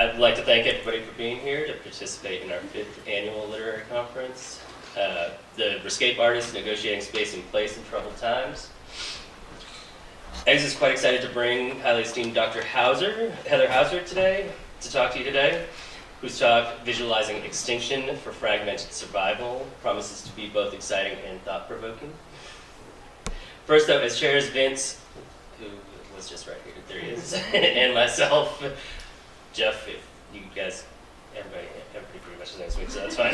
I'd like to thank everybody for being here to participate in our 5th annual literary conference. The Escape Artists Negotiating Space and Place in Troubled Times. EGSA is quite excited to bring highly esteemed Dr. Heather Hauser today, to talk to you today, whose talk, Visualizing Extinction for Fragmented Survival, promises to be both exciting and thought-provoking. First up, as chairs, Vince, who was just right here, there he is, and myself, Jeff, if you guys, everybody pretty much knows me, so that's fine.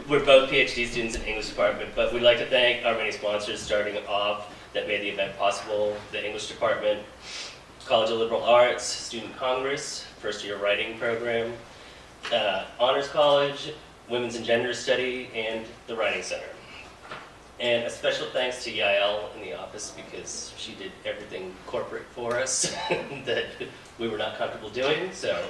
We're both PhD students in English department, but we'd like to thank our many sponsors starting off that made the event possible: the English department, College of Liberal Arts, Student Congress, first year writing program, Honors College, Women's and Gender Study, and the Writing Center. And a special thanks to Yael in the office because she did everything corporate for us that we were not comfortable doing. So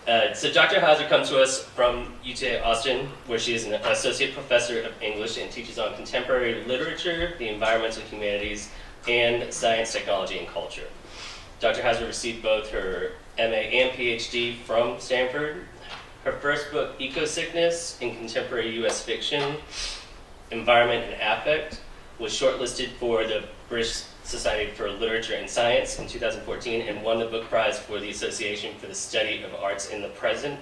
Dr. Hauser comes to us from UT Austin, where she is an associate professor of English and teaches on contemporary literature, the environmental humanities, and science, technology, and culture. Dr. Hauser received both her MA and PhD from Stanford. Her first book, Eco-Sickness in Contemporary U.S. Fiction, Environment and Affect, was shortlisted for the British Society for Literature and Science in 2014 and won the book prize for the Association for the Study of Arts in the Present,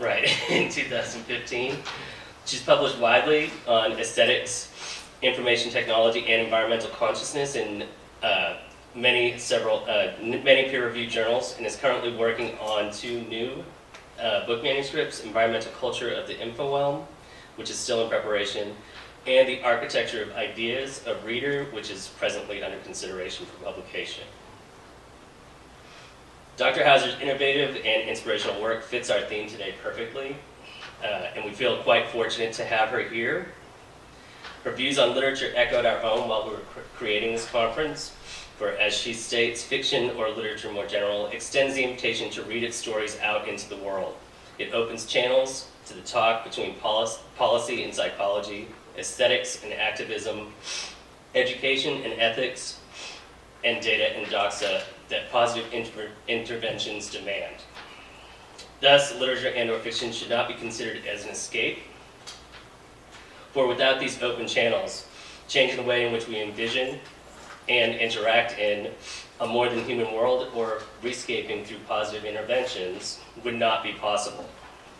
right, in 2015. She's published widely on aesthetics, information technology, and environmental consciousness in many peer-reviewed journals, and is currently working on 2 new book manuscripts: Environmental Culture of the Infowhelm, which is still in preparation, and The Architecture of Ideas, a Reader, which is presently under consideration for publication. Dr. Hauser's innovative and inspirational work fits our theme today perfectly, and we feel quite fortunate to have her here. Her views on literature echoed our own while we were creating this conference, for, as she states, fiction, or literature more general, extends the invitation to read its stories out into the world. It opens channels to the talk between policy and psychology, aesthetics and activism, education and ethics, and data and doxa that positive interventions demand. Thus, literature and/or fiction should not be considered as an escape, for without these open channels, changing the way in which we envision and interact in a more than human world, or rescaping through positive interventions, would not be possible.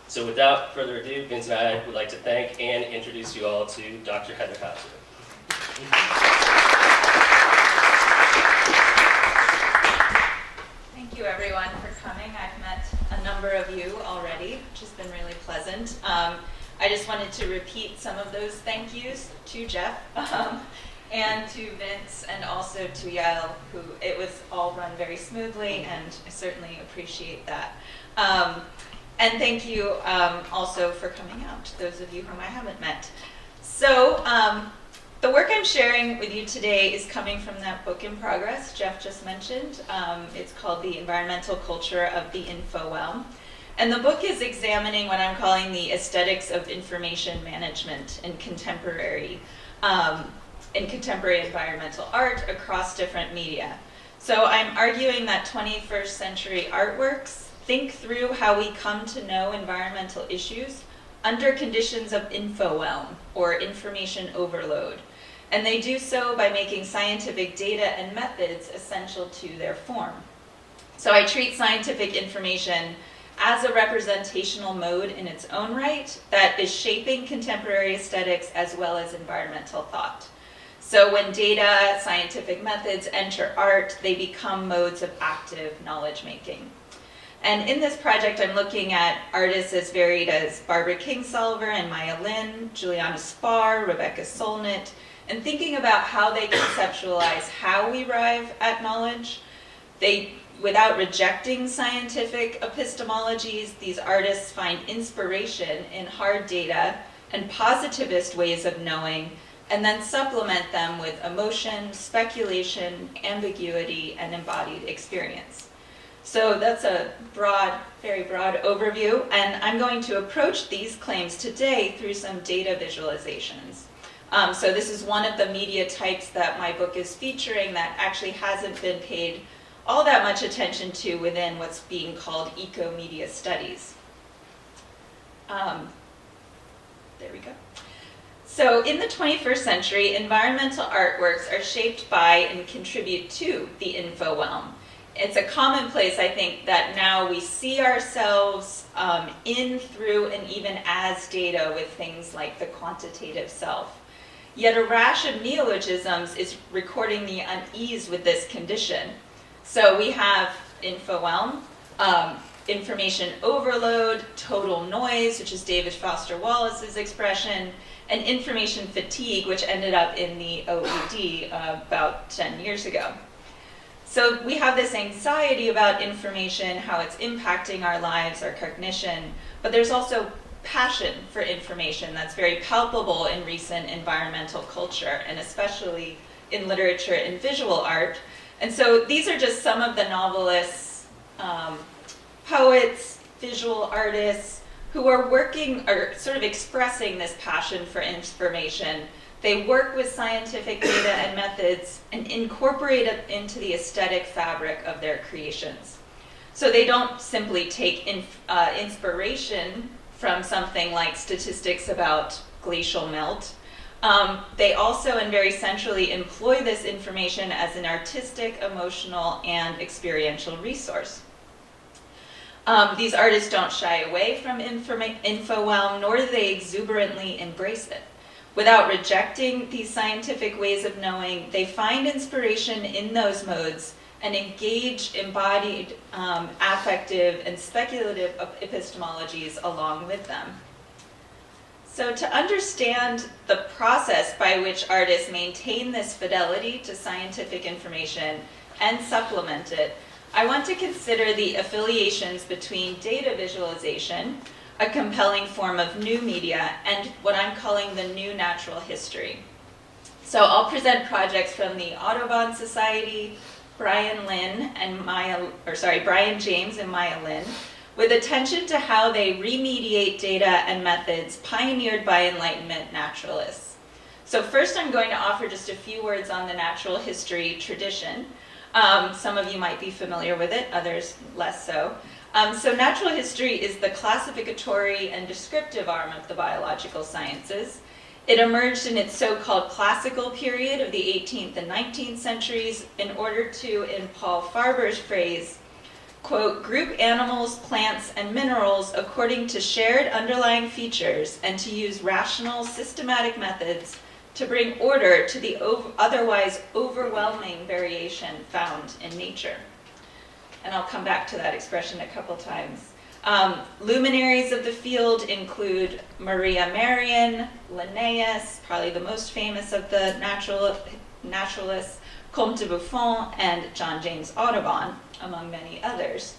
So without further ado, Vince and I would like to thank and introduce you all to Dr. Heather Hauser. Thank you everyone for coming. I've met a number of you already, which has been really pleasant. I just wanted to repeat some of those thank yous to Jeff and to Vince, and also to Yael, who it was all run very smoothly, and I certainly appreciate that. And thank you also for coming out, those of you whom I haven't met. So the work I'm sharing with you today is coming from that book in progress Jeff just mentioned. It's called The Environmental Culture of the Infowhelm. And the book is examining what I'm calling the aesthetics of information management in contemporary environmental art across different media. So I'm arguing that 21st century artworks think through how we come to know environmental issues under conditions of infowhelm, or information overload. And they do so by making scientific data and methods essential to their form. So I treat scientific information as a representational mode in its own right that is shaping contemporary aesthetics as well as environmental thought. So when data, scientific methods enter art, they become modes of active knowledge making. And in this project, I'm looking at artists as varied as Barbara Kingsolver and Maya Lin, Juliana Spar, Rebecca Solnit, and thinking about how they conceptualize how we arrive at knowledge. Without rejecting scientific epistemologies, these artists find inspiration in hard data and positivist ways of knowing, and then supplement them with emotion, speculation, ambiguity, and embodied experience. So that's a very broad overview, and I'm going to approach these claims today through some data visualizations. So this is one of the media types that my book is featuring that actually hasn't been paid all that much attention to within what's being called eco-media studies. There we go. So in the 21st century, environmental artworks are shaped by and contribute to the infowhelm. It's a commonplace, I think, that now we see ourselves in, through, and even as data with things like the quantitative self. Yet a rash of neologisms is recording the unease with this condition. So we have infowhelm, information overload, total noise, which is David Foster Wallace's expression, and information fatigue, which ended up in the OED about 10 years ago. So we have this anxiety about information, how it's impacting our lives, our cognition, but there's also passion for information that's very palpable in recent environmental culture, and especially in literature and visual art. And so these are just some of the novelists, poets, visual artists, who are working or sort of expressing this passion for information. They work with scientific data and methods and incorporate it into the aesthetic fabric of their creations. So they don't simply take inspiration from something like statistics about glacial melt. They also, and very centrally, employ this information as an artistic, emotional, and experiential resource. These artists don't shy away from infowhelm, nor do they exuberantly embrace it. Without rejecting these scientific ways of knowing, they find inspiration in those modes and engage embodied, affective, and speculative epistemologies along with them. So to understand the process by which artists maintain this fidelity to scientific information and supplement it, I want to consider the affiliations between data visualization, a compelling form of new media, and what I'm calling the new natural history. So I'll present projects from the Audubon Society, Brian James and Maya Lin, with attention to how they remediate data and methods pioneered by Enlightenment naturalists. So first I'm going to offer just a few words on the natural history tradition. Some of you might be familiar with it, others less so. So natural history is the classificatory and descriptive arm of the biological sciences. It emerged in its so-called classical period of the 18th and 19th centuries in order to, in Paul Farber's phrase, quote, group animals, plants, and minerals according to shared underlying features and to use rational, systematic methods to bring order to the otherwise overwhelming variation found in nature. And I'll come back to that expression a couple times. Luminaries of the field include Maria Marion, Linnaeus, probably the most famous of the naturalists, Comte de Buffon, and John James Audubon, among many others.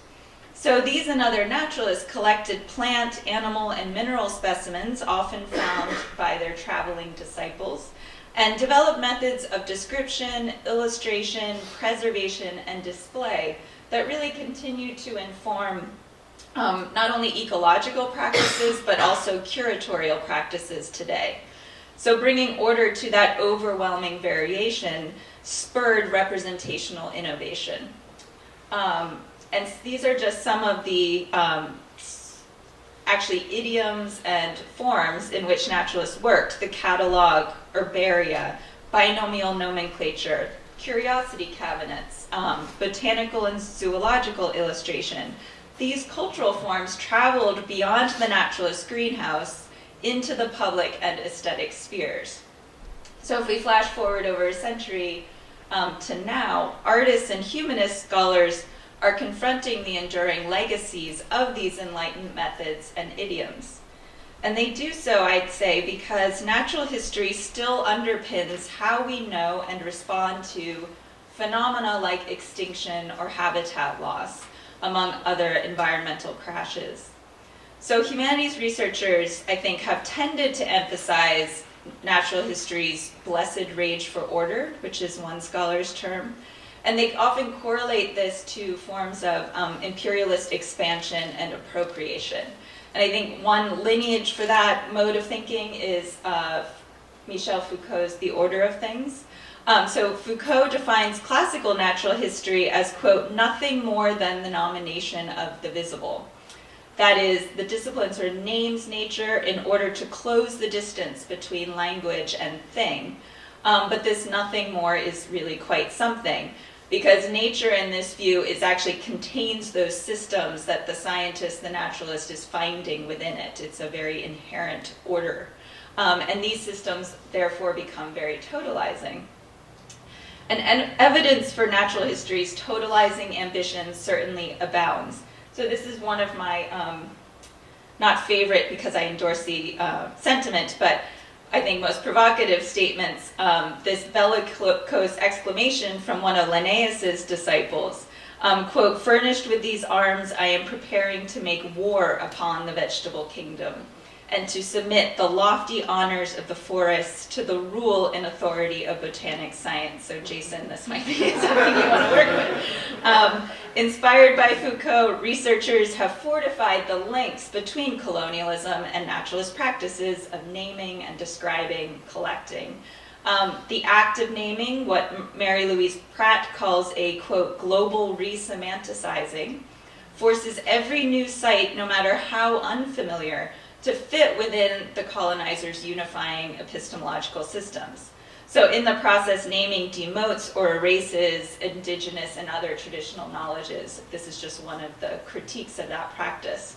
So these and other naturalists collected plant, animal, and mineral specimens, often found by their traveling disciples, and developed methods of description, illustration, preservation, and display that really continue to inform not only ecological practices, but also curatorial practices today. So bringing order to that overwhelming variation spurred representational innovation. And these are just some of the actually idioms and forms in which naturalists worked: the catalog, herbaria, binomial nomenclature, curiosity cabinets, botanical and zoological illustration. These cultural forms traveled beyond the naturalist greenhouse into the public and aesthetic spheres. So if we flash forward over a century to now, artists and humanist scholars are confronting the enduring legacies of these enlightened methods and idioms. And they do so, I'd say, because natural history still underpins how we know and respond to phenomena like extinction or habitat loss, among other environmental crashes. So humanities researchers, I think, have tended to emphasize natural history's blessed rage for order, which is one scholar's term, and they often correlate this to forms of imperialist expansion and appropriation. And I think one lineage for that mode of thinking is Michel Foucault's The Order of Things. So Foucault defines classical natural history as, quote, nothing more than the nomination of the visible. That is, the discipline sort of names nature in order to close the distance between language and thing. But this nothing more is really quite something, because nature in this view actually contains those systems that the scientist, the naturalist, is finding within it. It's a very inherent order. And these systems therefore become very totalizing. And evidence for natural history's totalizing ambitions certainly abounds. So this is one of my, not favorite because I endorse the sentiment, but I think most provocative statements, this bellicose exclamation from one of Linnaeus's disciples, quote, furnished with these arms, I am preparing to make war upon the vegetable kingdom, and to submit the lofty honors of the forest to the rule and authority of botanic science. So Jason, this might be something you want to work with. Inspired by Foucault, researchers have fortified the links between colonialism and naturalist practices of naming and describing, collecting. The act of naming, what Mary Louise Pratt calls a, quote, global resemanticizing, forces every new site, no matter how unfamiliar, to fit within the colonizers' unifying epistemological systems. So in the process, naming demotes or erases indigenous and other traditional knowledges. This is just one of the critiques of that practice.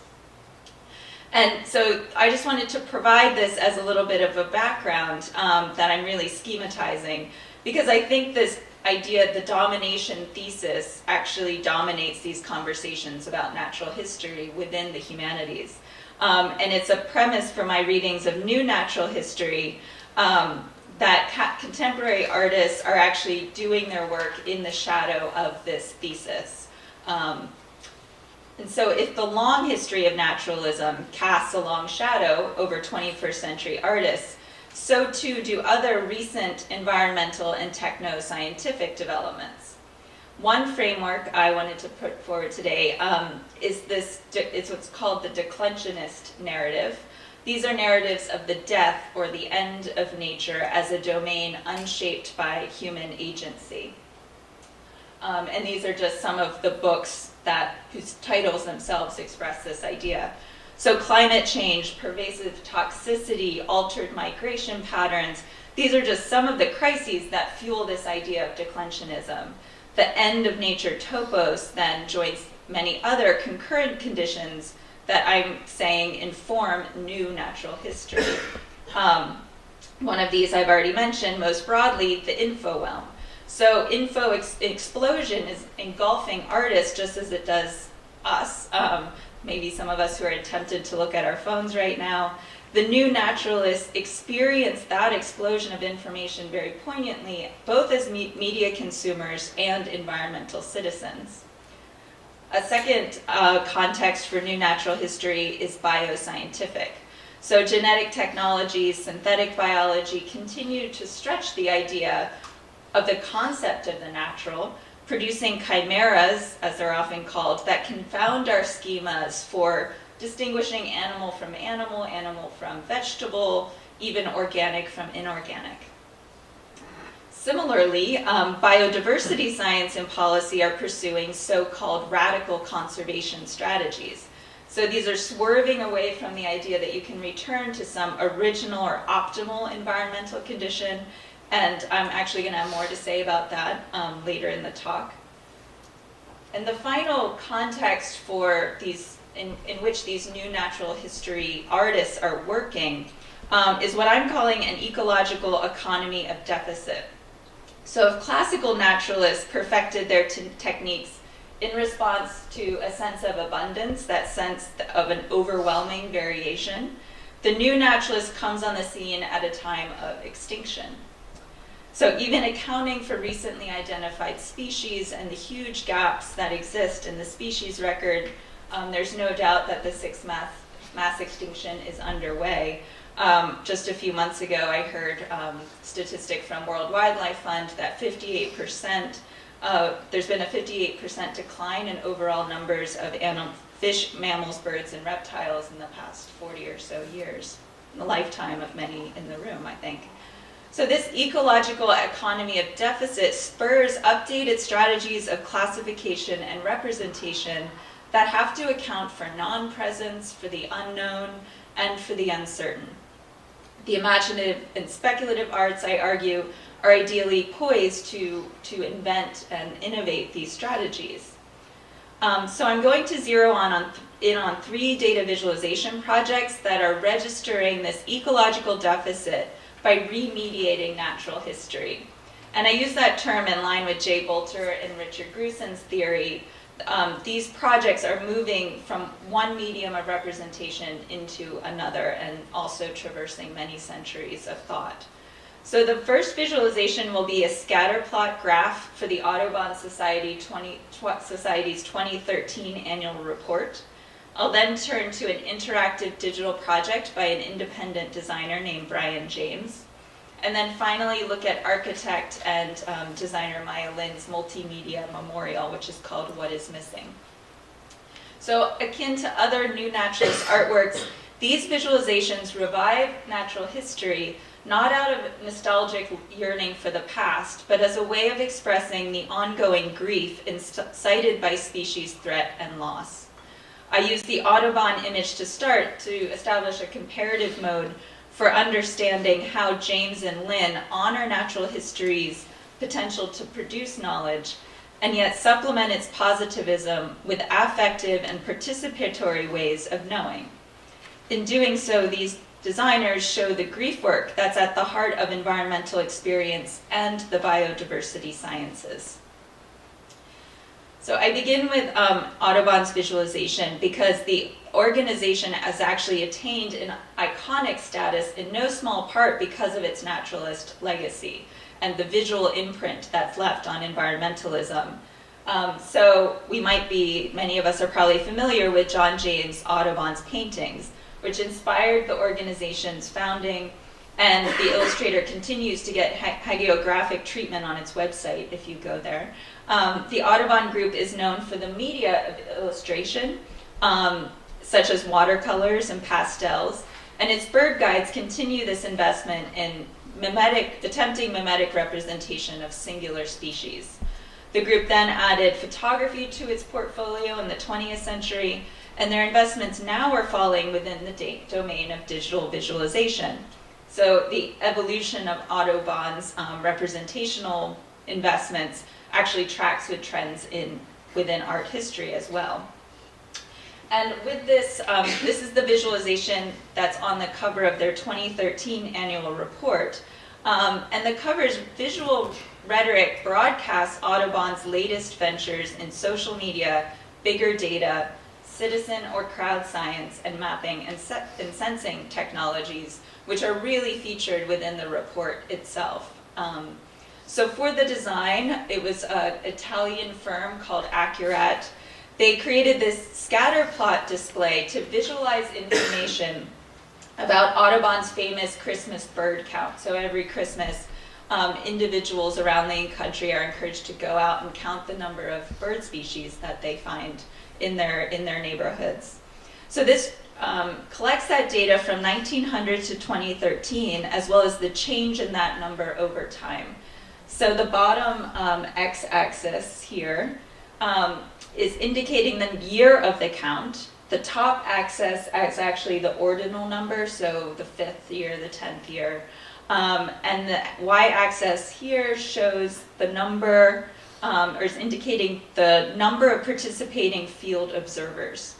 And so I just wanted to provide this as a little bit of a background that I'm really schematizing, because I think this idea, the domination thesis, actually dominates these conversations about natural history within the humanities. And it's a premise for my readings of new natural history that contemporary artists are actually doing their work in the shadow of this thesis. And so if the long history of naturalism casts a long shadow over 21st century artists, so too do other recent environmental and techno-scientific developments. One framework I wanted to put forward today is it's what's called the declensionist narrative. These are narratives of the death or the end of nature as a domain unshaped by human agency. And these are just some of the books whose titles themselves express this idea. So climate change, pervasive toxicity, altered migration patterns, these are just some of the crises that fuel this idea of declensionism. The end of nature topos then joins many other concurrent conditions that I'm saying inform new natural history. One of these I've already mentioned, most broadly, the info realm. So info explosion is engulfing artists just as it does us. Maybe some of us who are tempted to look at our phones right now. The new naturalists experience that explosion of information very poignantly, both as media consumers and environmental citizens. A second context for new natural history is bioscientific. So genetic technologies, synthetic biology continue to stretch the idea of the concept of the natural, producing chimeras, as they're often called, that confound our schemas for distinguishing animal from animal from vegetable, even organic from inorganic. Similarly, biodiversity science and policy are pursuing so-called radical conservation strategies. So these are swerving away from the idea that you can return to some original or optimal environmental condition, and I'm actually going to have more to say about that later in the talk. And the final context for these in which these new natural history artists are working is what I'm calling an ecological economy of deficit. So if classical naturalists perfected their techniques in response to a sense of abundance, that sense of an overwhelming variation, the new naturalist comes on the scene at a time of extinction. So even accounting for recently identified species and the huge gaps that exist in the species record, there's no doubt that the sixth mass extinction is underway. Just a few months ago, I heard a statistic from World Wildlife Fund that 58%, there's been a 58% decline in overall numbers of fish, mammals, birds, and reptiles in the past 40 or so years, in the lifetime of many in the room, I think. So this ecological economy of deficit spurs updated strategies of classification and representation that have to account for non-presence, for the unknown, and for the uncertain. The imaginative and speculative arts, I argue, are ideally poised to invent and innovate these strategies. So I'm going to zero in on 3 data visualization projects that are registering this ecological deficit by remediating natural history. And I use that term in line with Jay Bolter and Richard Grusin's theory. These projects are moving from one medium of representation into another and also traversing many centuries of thought. So the first visualization will be a scatter plot graph for the Audubon Society's 2013 annual report. I'll then turn to an interactive digital project by an independent designer named Brian James. And then finally look at architect and designer Maya Lin's multimedia memorial, which is called What is Missing. So akin to other new naturalist artworks, these visualizations revive natural history not out of nostalgic yearning for the past, but as a way of expressing the ongoing grief incited by species threat and loss. I used the Audubon image to start to establish a comparative mode for understanding how James and Lin honor natural history's potential to produce knowledge, and yet supplement its positivism with affective and participatory ways of knowing. In doing so, these designers show the grief work that's at the heart of environmental experience and the biodiversity sciences. So I begin with Audubon's visualization because the organization has actually attained an iconic status in no small part because of its naturalist legacy and the visual imprint that's left on environmentalism. So many of us are probably familiar with John James Audubon's paintings, which inspired the organization's founding, and the illustrator continues to get hagiographic treatment on its website if you go there. The Audubon Group is known for the media of illustration, such as watercolors and pastels, and its bird guides continue this investment in attempting mimetic representation of singular species. The group then added photography to its portfolio in the 20th century, and their investments now are falling within the domain of digital visualization. So the evolution of Audubon's representational investments actually tracks with trends within art history as well. And with this, this is the visualization that's on the cover of their 2013 annual report. And the cover's visual rhetoric broadcasts Audubon's latest ventures in social media, bigger data, citizen or crowd science, and mapping and sensing technologies, which are really featured within the report itself. So for the design, it was an Italian firm called Accurat. They created this scatter plot display to visualize information about Audubon's famous Christmas bird count. So every Christmas, individuals around the country are encouraged to go out and count the number of bird species that they find in their neighborhoods. So this collects that data from 1900 to 2013, as well as the change in that number over time. So the bottom x-axis here is indicating the year of the count. The top axis is actually the ordinal number, so the 5th year, the 10th year. And the y-axis here shows the number, or is indicating the number of participating field observers.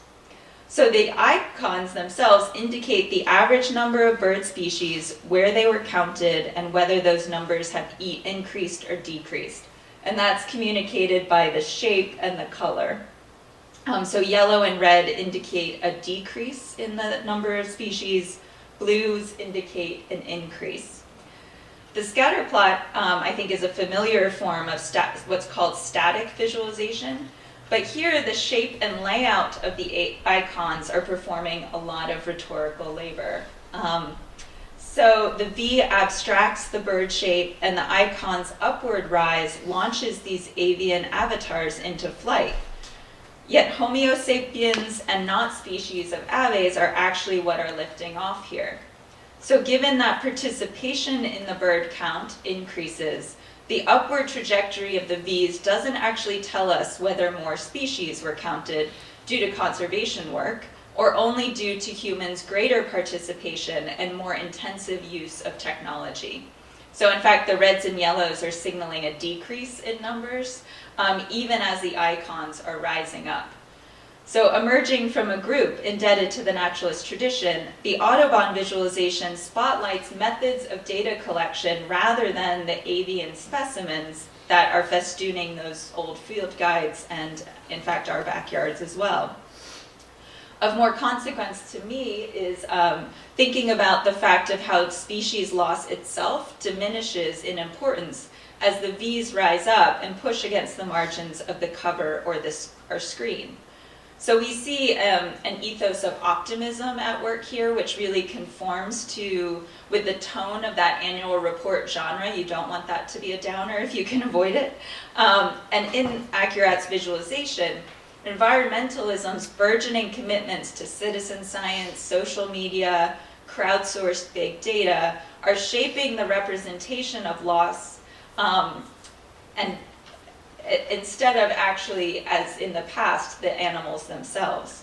So the icons themselves indicate the average number of bird species, where they were counted, and whether those numbers have increased or decreased. And that's communicated by the shape and the color. So yellow and red indicate a decrease in the number of species. Blues indicate an increase. The scatter plot, I think, is a familiar form of what's called static visualization. But here, the shape and layout of the icons are performing a lot of rhetorical labor. So the V abstracts the bird shape, and the icon's upward rise launches these avian avatars into flight. Yet Homo sapiens and not species of aves are actually what are lifting off here. So given that participation in the bird count increases, the upward trajectory of the V's doesn't actually tell us whether more species were counted due to conservation work or only due to humans' greater participation and more intensive use of technology. So in fact, the reds and yellows are signaling a decrease in numbers, even as the icons are rising up. So emerging from a group indebted to the naturalist tradition, the Audubon visualization spotlights methods of data collection rather than the avian specimens that are festooning those old field guides and, in fact, our backyards as well. Of more consequence to me is thinking about the fact of how species loss itself diminishes in importance as the V's rise up and push against the margins of the cover or screen. So we see an ethos of optimism at work here, which really conforms with the tone of that annual report genre. You don't want that to be a downer if you can avoid it. And in Accurat's visualization, environmentalism's burgeoning commitments to citizen science, social media, crowdsourced big data are shaping the representation of loss and instead of actually, as in the past, the animals themselves.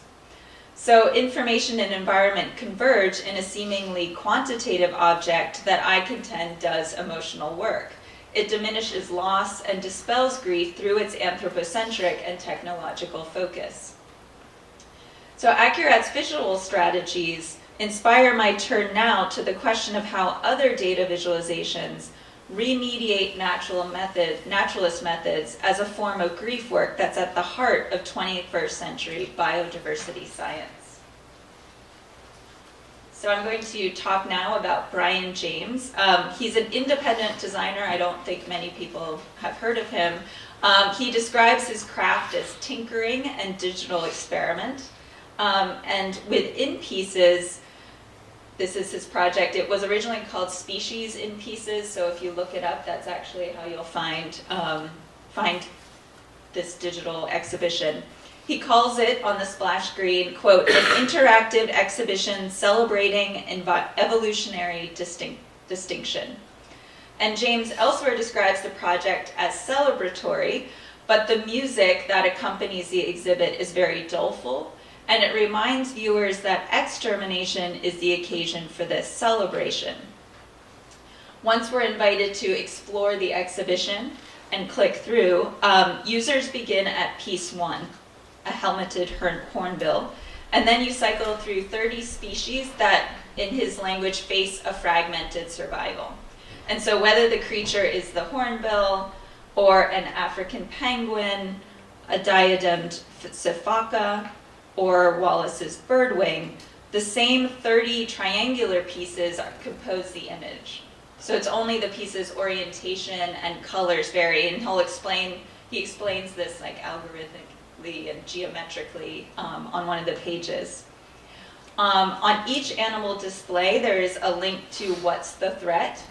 So information and environment converge in a seemingly quantitative object that I contend does emotional work. It diminishes loss and dispels grief through its anthropocentric and technological focus. So Accurat's visual strategies inspire my turn now to the question of how other data visualizations remediate naturalist methods as a form of grief work that's at the heart of 21st century biodiversity science. So I'm going to talk now about Brian James. He's an independent designer. I don't think many people have heard of him. He describes his craft as tinkering and digital experiment. And within pieces, this is his project. It was originally called Species in Pieces, so if you look it up, that's actually how you'll find this digital exhibition. He calls it, on the splash screen, quote, an interactive exhibition celebrating evolutionary distinction. And James elsewhere describes the project as celebratory, but the music that accompanies the exhibit is very doleful, and it reminds viewers that extermination is the occasion for this celebration. Once we're invited to explore the exhibition and click through, users begin at piece 1, a helmeted hornbill, and then you cycle through 30 species that, in his language, face a fragmented survival. And so whether the creature is the hornbill, or an African penguin, a diademed sifaka, or Wallace's birdwing, the same 30 triangular pieces compose the image. So it's only the piece's orientation and colors vary, and he explains this like algorithmically and geometrically on one of the pages. On each animal display, there is a link to what's the threat,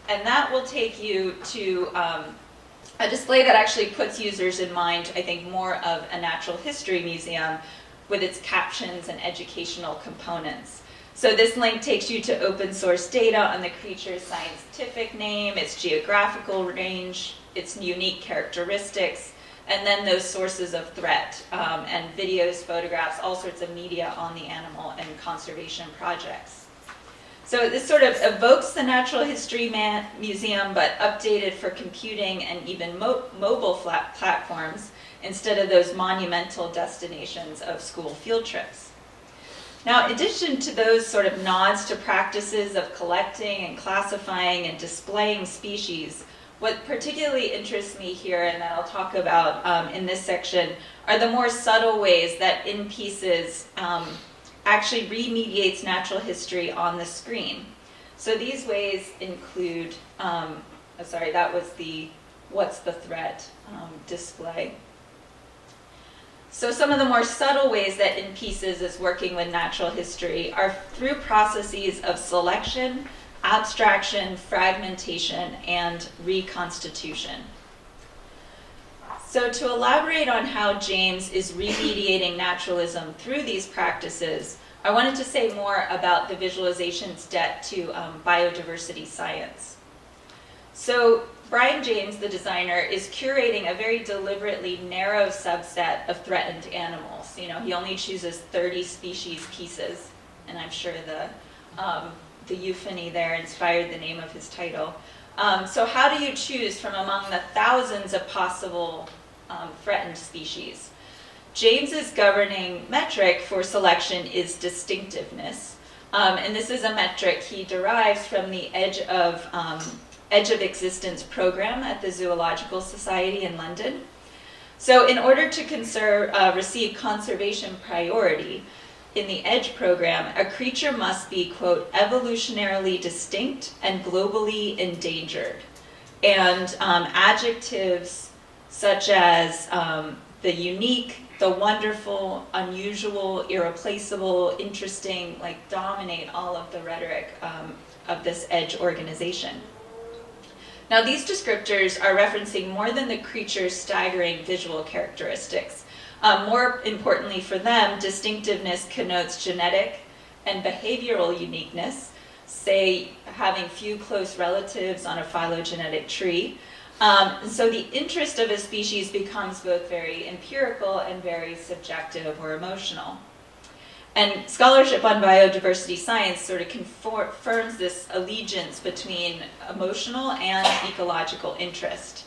and that will take you to a display that actually puts users in mind, I think, more of a natural history museum with its captions and educational components. So this link takes you to open source data on the creature's scientific name, its geographical range, its unique characteristics, and then those sources of threat, and videos, photographs, all sorts of media on the animal and conservation projects. So this sort of evokes the Natural History Museum, but updated for computing and even mobile platforms, instead of those monumental destinations of school field trips. Now, in addition to those sort of nods to practices of collecting and classifying and displaying species, what particularly interests me here, and that I'll talk about in this section, are the more subtle ways that In Pieces actually remediates natural history on the screen. So these ways include, that was the What's the Threat display. So some of the more subtle ways that In Pieces is working with natural history are through processes of selection, abstraction, fragmentation, and reconstitution. So to elaborate on how James is remediating naturalism through these practices, I wanted to say more about the visualization's debt to biodiversity science. So Brian James, the designer, is curating a very deliberately narrow subset of threatened animals. You know, he only chooses 30 species pieces, and I'm sure the euphony there inspired the name of his title. So how do you choose from among the thousands of possible threatened species? James's governing metric for selection is distinctiveness, and this is a metric he derives from the Edge of Existence program at the Zoological Society in London. So in order to receive conservation priority in the EDGE program, a creature must be, quote, evolutionarily distinct and globally endangered. And adjectives such as the unique, the wonderful, unusual, irreplaceable, interesting, like dominate all of the rhetoric of this EDGE organization. Now, these descriptors are referencing more than the creature's staggering visual characteristics. More importantly for them, distinctiveness connotes genetic and behavioral uniqueness, say having few close relatives on a phylogenetic tree. So the interest of a species becomes both very empirical and very subjective or emotional. And scholarship on biodiversity science sort of confirms this allegiance between emotional and ecological interest.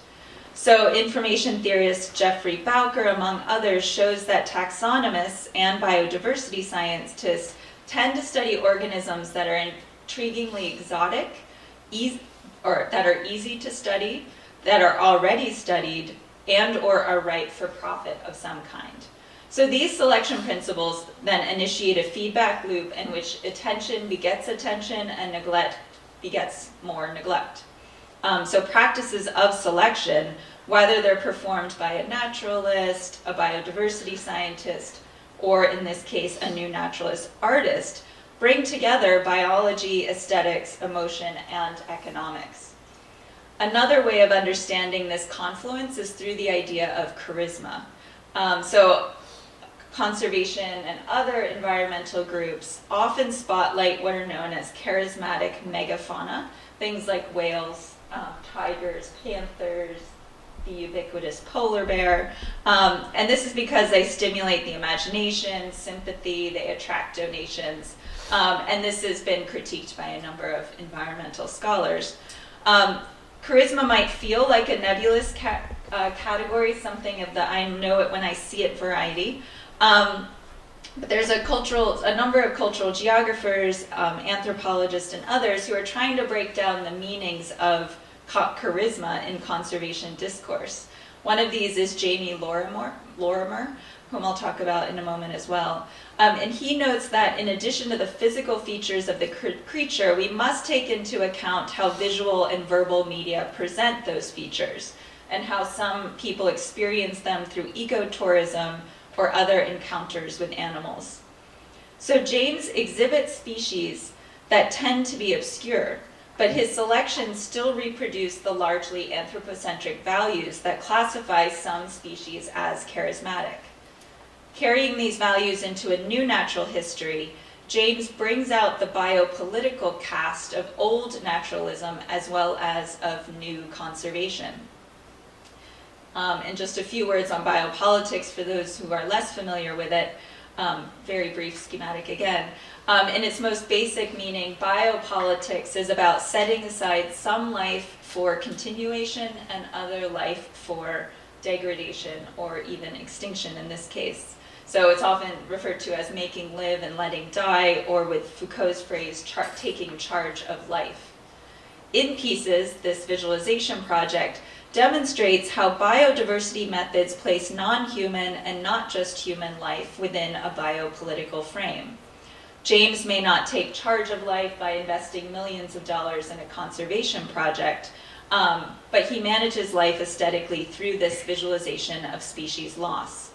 So information theorist Jeffrey Bowker, among others, shows that taxonomists and biodiversity scientists tend to study organisms that are intriguingly exotic, or that are easy to study, that are already studied, and or are ripe for profit of some kind. So these selection principles then initiate a feedback loop in which attention begets attention and neglect begets more neglect. So practices of selection, whether they're performed by a naturalist, a biodiversity scientist, or in this case, a new naturalist artist, bring together biology, aesthetics, emotion, and economics. Another way of understanding this confluence is through the idea of charisma. So conservation and other environmental groups often spotlight what are known as charismatic megafauna, things like whales, tigers, panthers, the ubiquitous polar bear. And this is because they stimulate the imagination, sympathy, they attract donations. And this has been critiqued by a number of environmental scholars. Charisma might feel like a nebulous category, something of the I know it when I see it variety. But there's a number of cultural geographers, anthropologists, and others who are trying to break down the meanings of charisma in conservation discourse. One of these is Jamie Lorimer, whom I'll talk about in a moment as well. And he notes that in addition to the physical features of the creature, we must take into account how visual and verbal media present those features, and how some people experience them through ecotourism or other encounters with animals. So James exhibits species that tend to be obscure, but his selections still reproduce the largely anthropocentric values that classify some species as charismatic. Carrying these values into a new natural history, James brings out the biopolitical cast of old naturalism as well as of new conservation. And just a few words on biopolitics for those who are less familiar with it. Very brief schematic again. In its most basic meaning, biopolitics is about setting aside some life for continuation and other life for degradation or even extinction in this case. So it's often referred to as making live and letting die, or with Foucault's phrase, taking charge of life. In Pieces, this visualization project demonstrates how biodiversity methods place non-human and not just human life within a biopolitical frame. James may not take charge of life by investing millions of dollars in a conservation project, but he manages life aesthetically through this visualization of species loss.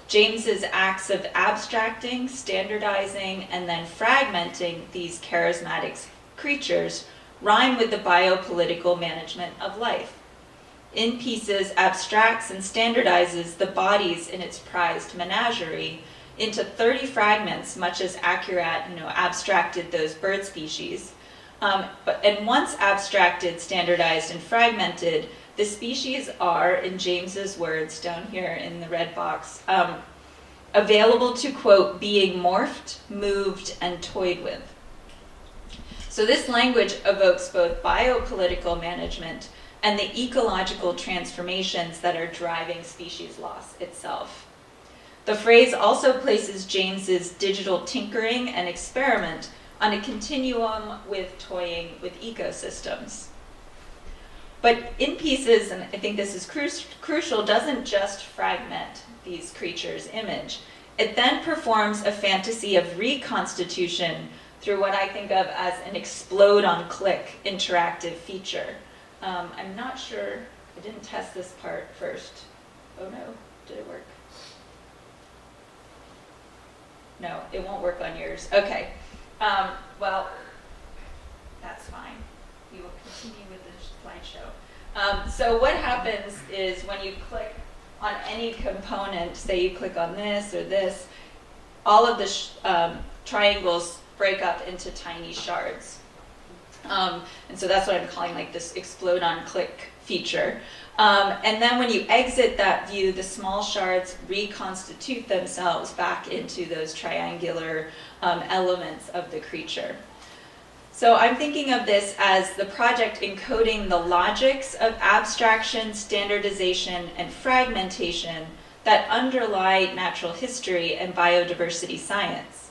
James's acts of abstracting, standardizing, and then fragmenting these charismatic creatures rhyme with the biopolitical management of life. In Pieces abstracts and standardizes the bodies in its prized menagerie, into 30 fragments, much as Accurat, abstracted those bird species. And once abstracted, standardized, and fragmented, the species are, in James's words down here in the red box, available to, quote, being morphed, moved, and toyed with. So this language evokes both biopolitical management and the ecological transformations that are driving species loss itself. The phrase also places James's digital tinkering and experiment on a continuum with toying with ecosystems. But In Pieces, and I think this is crucial, doesn't just fragment these creatures' image. It then performs a fantasy of reconstitution through what I think of as an explode-on-click interactive feature. I'm not sure, I didn't test this part first. Oh no, did it work? No, it won't work on yours. Okay, well, that's fine. We will continue with the slideshow. So what happens is when you click on any component, say you click on this or this, all of the triangles break up into tiny shards. And so that's what I'm calling like this explode on click feature. And then when you exit that view, the small shards reconstitute themselves back into those triangular elements of the creature. So I'm thinking of this as the project encoding the logics of abstraction, standardization, and fragmentation that underlie natural history and biodiversity science.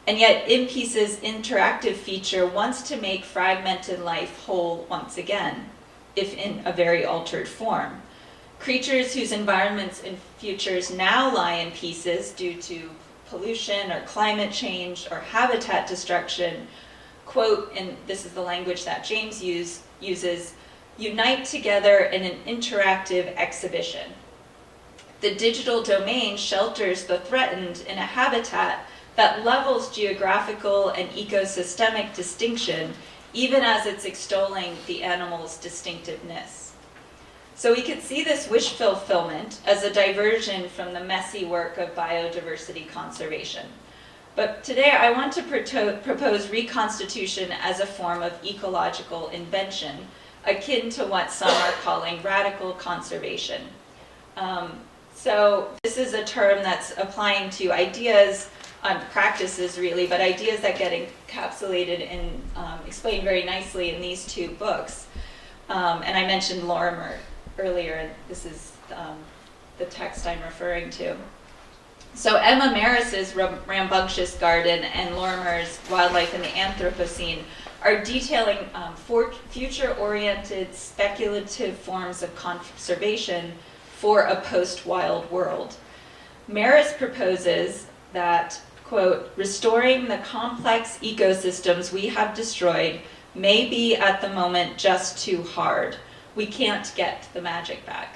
And yet, In Pieces' interactive feature wants to make fragmented life whole once again, if in a very altered form. Creatures whose environments and futures now lie in pieces due to pollution or climate change or habitat destruction, quote, and this is the language that James uses, unite together in an interactive exhibition. The digital domain shelters the threatened in a habitat that levels geographical and ecosystemic distinction, even as it's extolling the animal's distinctiveness. So we could see this wish fulfillment as a diversion from the messy work of biodiversity conservation. But today I want to propose reconstitution as a form of ecological invention, akin to what some are calling radical conservation. So this is a term that's applying to ideas, practices really, but ideas that get encapsulated and explained very nicely in these two books. And I mentioned Lorimer earlier, and this is the text I'm referring to. So Emma Maris's Rambunctious Garden and Lorimer's Wildlife in the Anthropocene are detailing future-oriented speculative forms of conservation for a post-wild world. Maris proposes that, quote, restoring the complex ecosystems we have destroyed may be at the moment just too hard. We can't get the magic back.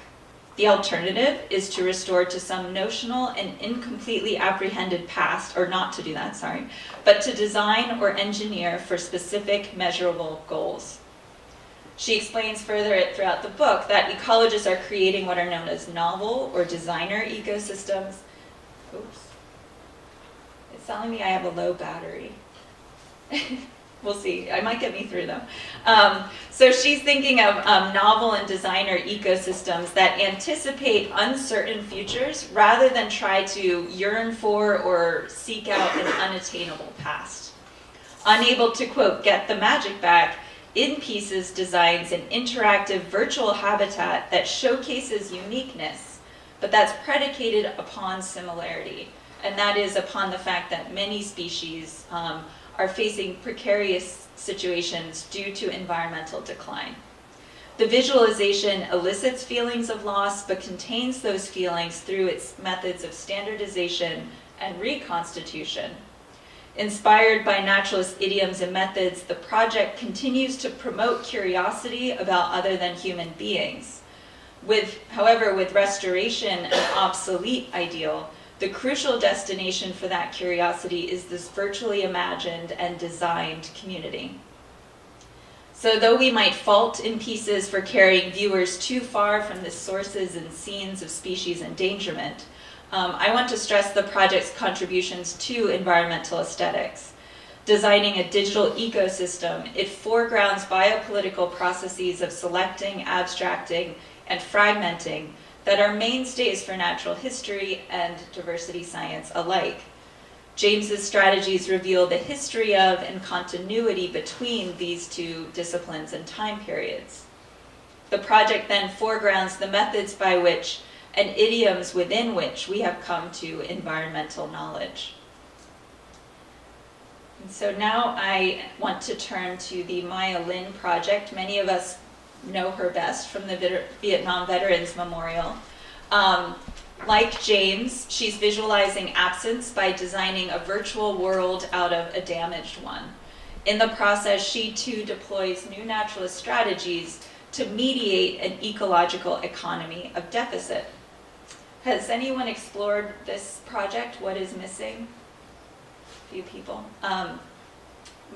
The alternative is to restore to some notional and incompletely apprehended past, or not to do that, sorry, but to design or engineer for specific measurable goals. She explains further throughout the book that ecologists are creating what are known as novel or designer ecosystems. Oops. It's telling me I have a low battery. We'll see. I might get me through them. So she's thinking of novel and designer ecosystems that anticipate uncertain futures rather than try to yearn for or seek out an unattainable past. Unable to, quote, get the magic back, In Pieces designs an interactive virtual habitat that showcases uniqueness, but that's predicated upon similarity. And that is upon the fact that many species are facing precarious situations due to environmental decline. The visualization elicits feelings of loss, but contains those feelings through its methods of standardization and reconstitution. Inspired by naturalist idioms and methods, the project continues to promote curiosity about other than human beings. However, with restoration an obsolete ideal, the crucial destination for that curiosity is this virtually imagined and designed community. So though we might fault In Pieces for carrying viewers too far from the sources and scenes of species endangerment, I want to stress the project's contributions to environmental aesthetics. Designing a digital ecosystem, it foregrounds biopolitical processes of selecting, abstracting, and fragmenting that are mainstays for natural history and diversity science alike. James's strategies reveal the history of and continuity between these two disciplines and time periods. The project then foregrounds the methods by which and idioms within which we have come to environmental knowledge. And so now I want to turn to the Maya Lin project. Many of us know her best from the Vietnam Veterans Memorial. Like James, she's visualizing absence by designing a virtual world out of a damaged one. In the process, she too deploys new naturalist strategies to mediate an ecological economy of deficit. Has anyone explored this project? What is missing? A few people.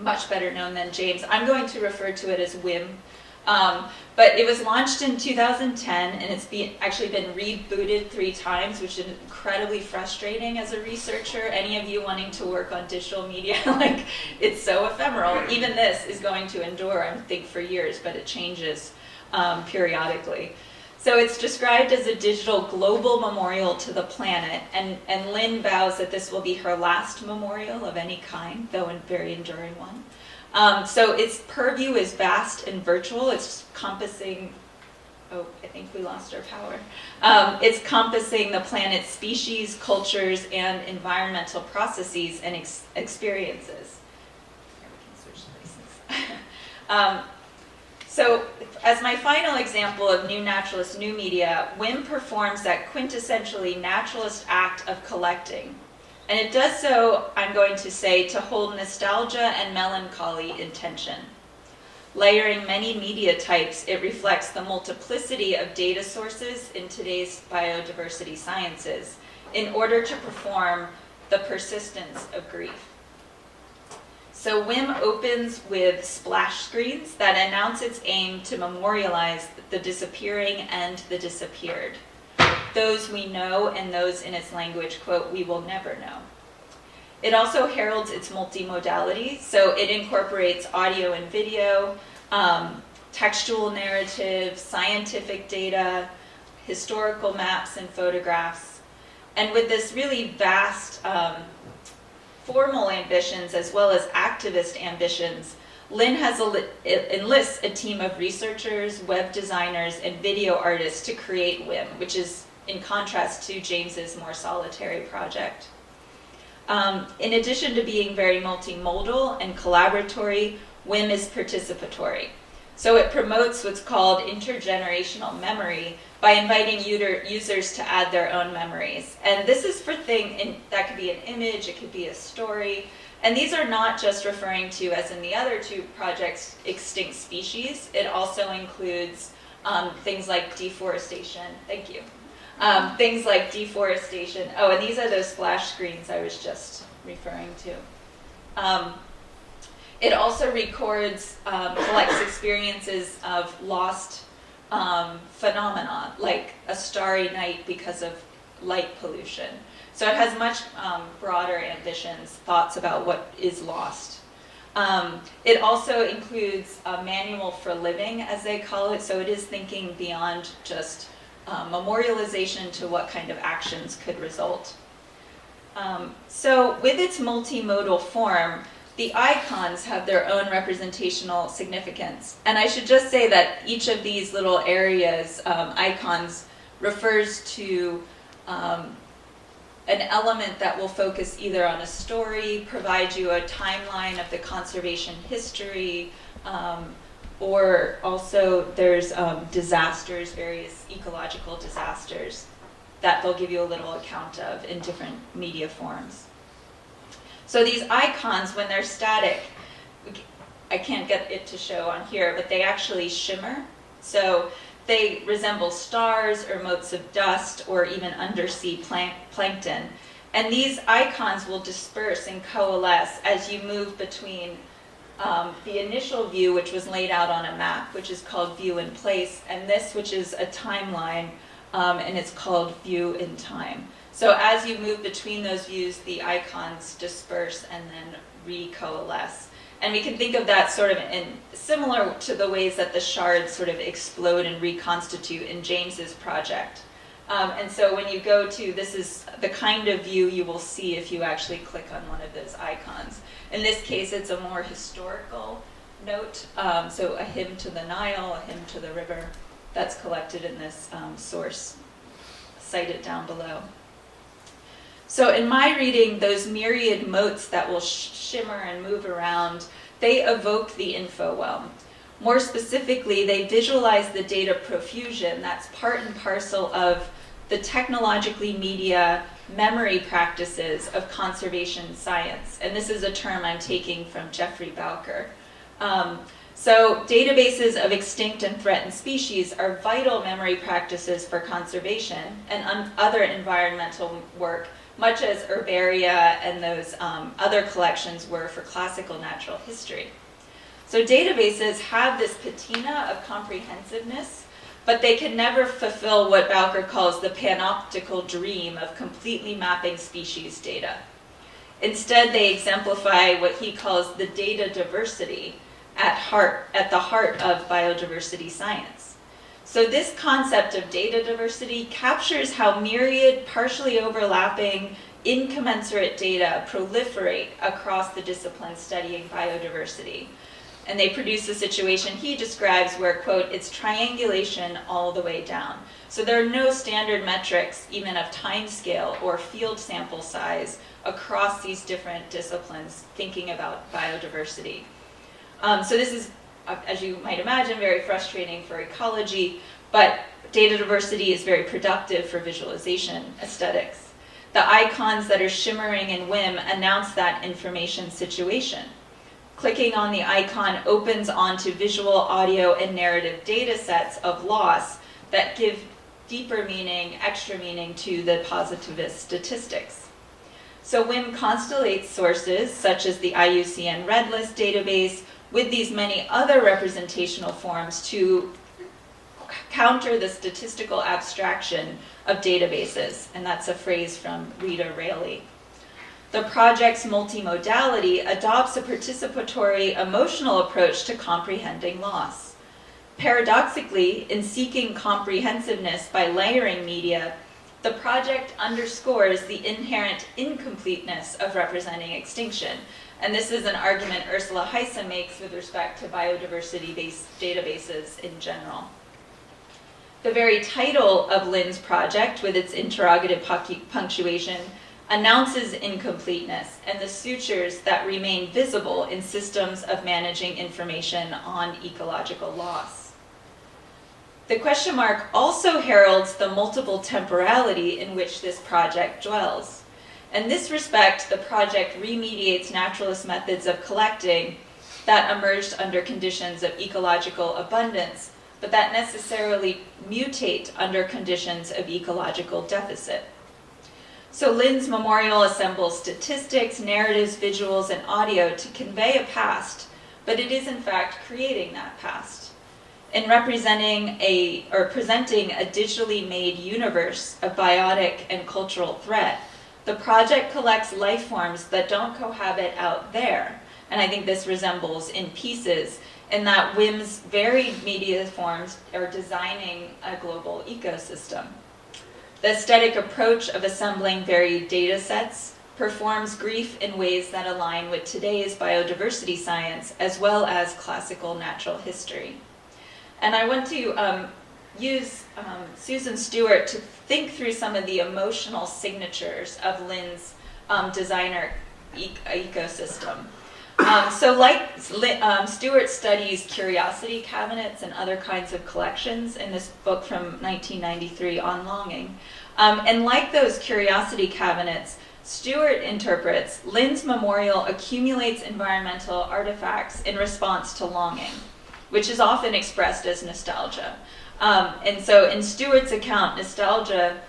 Much better known than James. I'm going to refer to it as WIM. But it was launched in 2010, and it's actually been rebooted 3 times, which is incredibly frustrating as a researcher. Any of you wanting to work on digital media, like, it's so ephemeral. Even this is going to endure, I think, for years, but it changes periodically. So it's described as a digital global memorial to the planet, and Lynn vows that this will be her last memorial of any kind, though a very enduring one. So its purview is vast and virtual. It's compassing, oh, I think we lost our power. It's compassing the planet's species, cultures, and environmental processes and experiences. Here, we can switch places. So as my final example of new naturalist, new media, WIM performs that quintessentially naturalist act of collecting. And it does so, I'm going to say, to hold nostalgia and melancholy in tension. Layering many media types, it reflects the multiplicity of data sources in today's biodiversity sciences in order to perform the persistence of grief. So WIM opens with splash screens that announce its aim to memorialize the disappearing and the disappeared. Those we know and those in its language, quote, we will never know. It also heralds its multimodality, so it incorporates audio and video, textual narrative, scientific data, historical maps and photographs. And with this really vast formal ambitions as well as activist ambitions, Lynn enlists a team of researchers, web designers, and video artists to create WIM, which is in contrast to James's more solitary project. In addition to being very multimodal and collaboratory, WIM is participatory. So it promotes what's called intergenerational memory by inviting users to add their own memories. And this is for that could be an image, it could be a story. And these are not just referring to, as in the other 2 projects, extinct species. It also includes things like deforestation. Thank you. Things like deforestation. Oh, and these are those splash screens I was just referring to. It also records, collects experiences of lost phenomena, like a starry night because of light pollution. So it has much broader ambitions, thoughts about what is lost. It also includes a manual for living, as they call it, so it is thinking beyond just memorialization to what kind of actions could result. So with its multimodal form, the icons have their own representational significance. And I should just say that each of these little areas, icons, refers to an element that will focus either on a story, provide you a timeline of the conservation history, or also there's disasters, various ecological disasters that they'll give you a little account of in different media forms. So these icons, when they're static, I can't get it to show on here, but they actually shimmer. So they resemble stars or motes of dust or even undersea plankton. And these icons will disperse and coalesce as you move between the initial view, which was laid out on a map, which is called view in place, and this, which is a timeline, and it's called view in time. So as you move between those views, the icons disperse and then recoalesce. And we can think of that sort of in similar to the ways that the shards sort of explode and reconstitute in James's project. And so when you go to, this is the kind of view you will see if you actually click on one of those icons. In this case, it's a more historical note. So a hymn to the Nile, a hymn to the river, that's collected in this source cited down below. So in my reading, those myriad motes that will shimmer and move around, they evoke the infowhelm. More specifically, they visualize the data profusion that's part and parcel of the technologically media memory practices of conservation science. And this is a term I'm taking from Jeffrey Bowker. So databases of extinct and threatened species are vital memory practices for conservation and other environmental work, much as herbaria and those other collections were for classical natural history. So databases have this patina of comprehensiveness, but they can never fulfill what Bowker calls the panoptical dream of completely mapping species data. Instead, they exemplify what he calls the data diversity at the heart of biodiversity science. So this concept of data diversity captures how myriad, partially overlapping, incommensurate data proliferate across the disciplines studying biodiversity. And they produce a situation he describes where, quote, it's triangulation all the way down. So there are no standard metrics, even of time scale or field sample size, across these different disciplines thinking about biodiversity. So this is, as you might imagine, very frustrating for ecology, but data diversity is very productive for visualization aesthetics. The icons that are shimmering in WIM announce that information situation. Clicking on the icon opens onto visual, audio, and narrative data sets of loss that give deeper meaning, extra meaning to the positivist statistics. So WIM constellates sources such as the IUCN Red List database with these many other representational forms to counter the statistical abstraction of databases, and that's a phrase from Rita Raley. The project's multimodality adopts a participatory emotional approach to comprehending loss. Paradoxically, in seeking comprehensiveness by layering media, the project underscores the inherent incompleteness of representing extinction. And this is an argument Ursula Heise makes with respect to biodiversity-based databases in general. The very title of Lynn's project, with its interrogative punctuation, announces incompleteness and the sutures that remain visible in systems of managing information on ecological loss. The question mark also heralds the multiple temporality in which this project dwells. In this respect, the project remediates naturalist methods of collecting that emerged under conditions of ecological abundance, but that necessarily mutate under conditions of ecological deficit. So Lynn's memorial assembles statistics, narratives, visuals, and audio to convey a past, but it is in fact creating that past. In presenting a digitally made universe of biotic and cultural threat, the project collects life forms that don't cohabit out there. And I think this resembles in pieces in that WIM's varied media forms are designing a global ecosystem. The aesthetic approach of assembling varied data sets performs grief in ways that align with today's biodiversity science as well as classical natural history. And I want to use Susan Stewart to think through some of the emotional signatures of Lynn's designer ecosystem. So like Stewart studies curiosity cabinets and other kinds of collections in this book from 1993 on longing. And like those curiosity cabinets, Stewart interprets Lynn's memorial accumulates environmental artifacts in response to longing, which is often expressed as nostalgia. And so in Stewart's account, nostalgia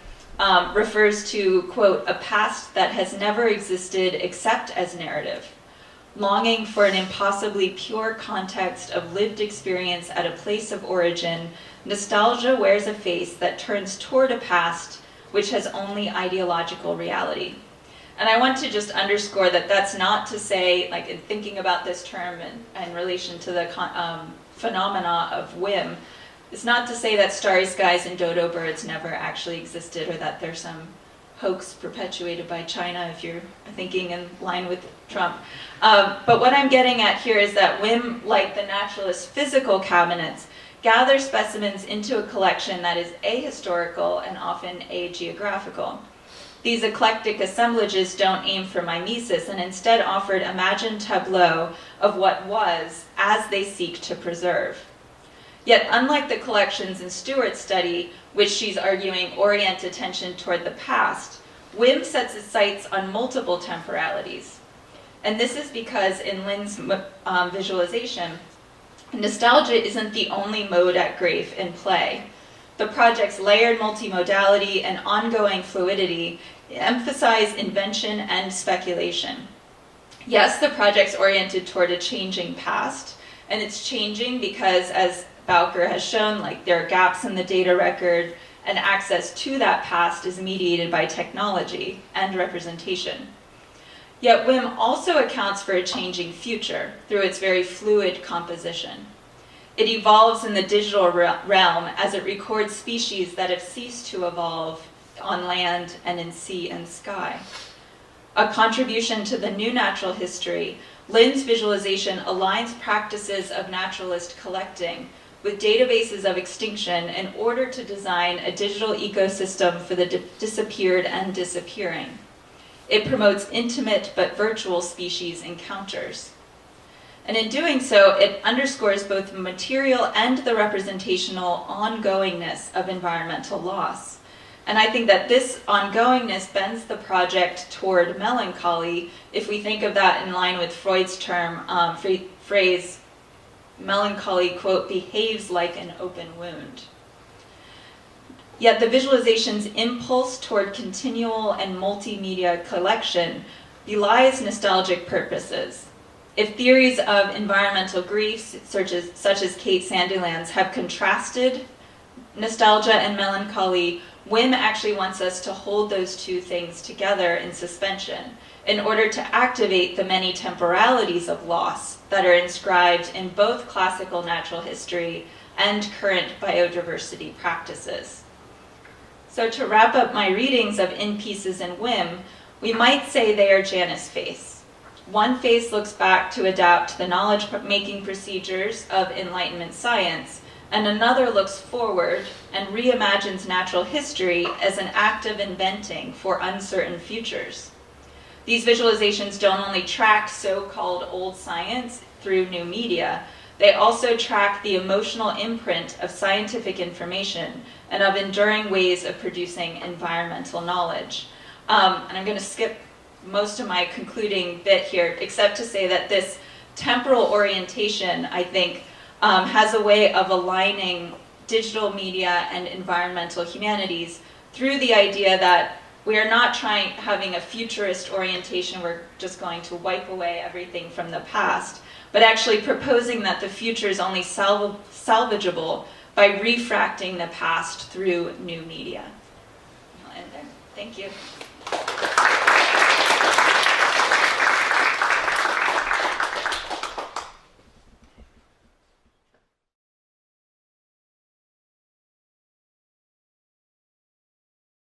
refers to, quote, a past that has never existed except as narrative. Longing for an impossibly pure context of lived experience at a place of origin, nostalgia wears a face that turns toward a past which has only ideological reality. And I want to just underscore that that's not to say, like in thinking about this term in relation to the phenomena of whim, it's not to say that starry skies and dodo birds never actually existed, or that there's some hoax perpetuated by China, if you're thinking in line with Trump. But what I'm getting at here is that whim, like the naturalist's physical cabinets, gathers specimens into a collection that is ahistorical and often ageographical. These eclectic assemblages don't aim for mimesis and instead offered imagined tableau of what was as they seek to preserve. Yet unlike the collections in Stewart's study, which she's arguing orient attention toward the past, whim sets its sights on multiple temporalities. And this is because in Lynn's visualization, nostalgia isn't the only mode at grave in play. The project's layered multimodality and ongoing fluidity emphasize invention and speculation. Yes, the project's oriented toward a changing past, and it's changing because, as Bowker has shown, like there are gaps in the data record, and access to that past is mediated by technology and representation. Yet whim also accounts for a changing future through its very fluid composition. It evolves in the digital realm as it records species that have ceased to evolve on land and in sea and sky. A contribution to the new natural history, Lynn's visualization aligns practices of naturalist collecting with databases of extinction in order to design a digital ecosystem for the disappeared and disappearing. It promotes intimate but virtual species encounters. And in doing so, it underscores both the material and the representational ongoingness of environmental loss. And I think that this ongoingness bends the project toward melancholy, if we think of that in line with Freud's phrase, melancholy, quote, behaves like an open wound. Yet the visualization's impulse toward continual and multimedia collection belies nostalgic purposes. If theories of environmental griefs, such as Kate Sandilands, have contrasted nostalgia and melancholy, whim actually wants us to hold those two things together in suspension in order to activate the many temporalities of loss that are inscribed in both classical natural history and current biodiversity practices. So to wrap up my readings of In Pieces and Whim, we might say they are Janus face. One face looks back to adapt the knowledge-making procedures of Enlightenment science, and another looks forward and reimagines natural history as an act of inventing for uncertain futures. These visualizations don't only track so-called old science through new media, they also track the emotional imprint of scientific information and of enduring ways of producing environmental knowledge. And I'm going to skip most of my concluding bit here, except to say that this temporal orientation, I think, has a way of aligning digital media and environmental humanities through the idea that we are not having a futurist orientation, we're just going to wipe away everything from the past, but actually proposing that the future is only salvageable by refracting the past through new media. I'll end there. Thank you.